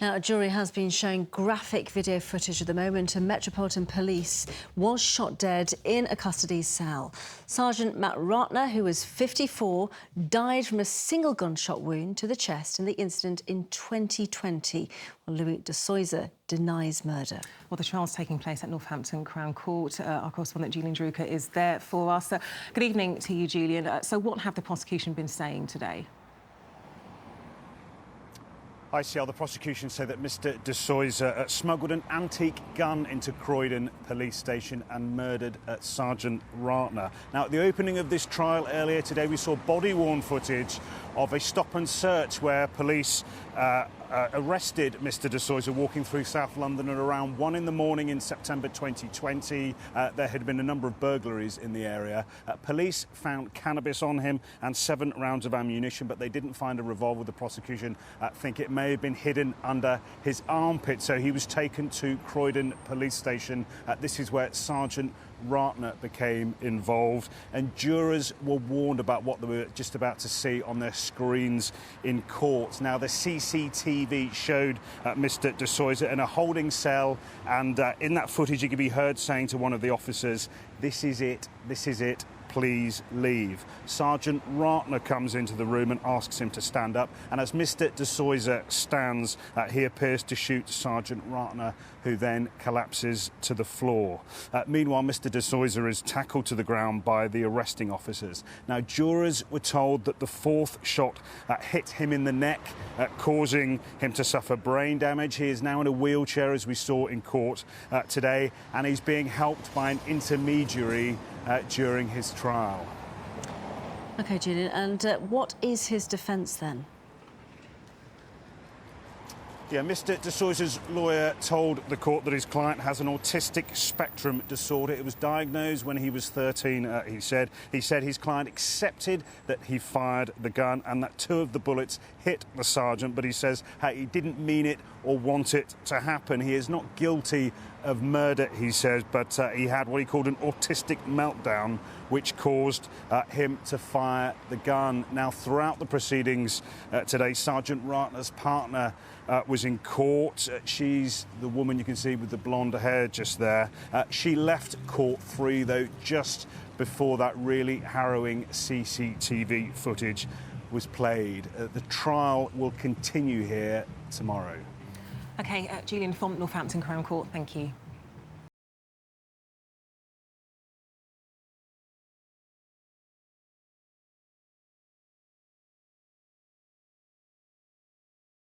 Now, a jury has been showing graphic video footage of the moment a Metropolitan Police was shot dead in a custody cell. Sergeant Matt Ratana, who was 54, died from a single gunshot wound to the chest in the incident in 2020, while Louis de Zoysa denies murder. Well, the trial's taking place at Northampton Crown Court. Our correspondent Julian Druker is there for us. Good evening to you, Julian. So what have the prosecution been saying today? ICL, the prosecution say that Mr de Zoysa smuggled an antique gun into Croydon police station and murdered Sergeant Ratana. Now, at the opening of this trial earlier today, we saw body-worn footage of a stop and search where police arrested Mr de Zoysa walking through South London at around 1 in the morning in September 2020. There had been a number of burglaries in the area. Police found cannabis on him and 7 rounds of ammunition, but they didn't find a revolver. The prosecution think it may have been hidden under his armpit, so he was taken to Croydon police station. This is where Sergeant Ratana became involved, and jurors were warned about what they were just about to see on their screens in court. Now, the CCTV showed Mr de Zoysa in a holding cell, and in that footage he could be heard saying to one of the officers, "This is it, please leave." Sergeant Ratana comes into the room and asks him to stand up, and as Mr de Zoysa stands, he appears to shoot Sergeant Ratana, who then collapses to the floor. Meanwhile, Mr de Zoysa is tackled to the ground by the arresting officers. Now, jurors were told that the 4th shot hit him in the neck, causing him to suffer brain damage. He is now in a wheelchair, as we saw in court today, and he's being helped by an intermediary during his trial. OK, Julian, and what is his defence then? Yeah, Mr de Zoysa's lawyer told the court that his client has an autistic spectrum disorder. It was diagnosed when he was 13, he said. He said his client accepted that he fired the gun and that 2 of the bullets hit the sergeant, but he says he didn't mean it or want it to happen. He is not guilty of murder, he says, but he had what he called an autistic meltdown, which caused him to fire the gun. Now, throughout the proceedings today, Sergeant Ratana's partner was in court. She's the woman you can see with the blonde hair just there. She left court free, though, just before that really harrowing CCTV footage was played. The trial will continue here tomorrow. OK, Julian from Northampton Crown Court, thank you.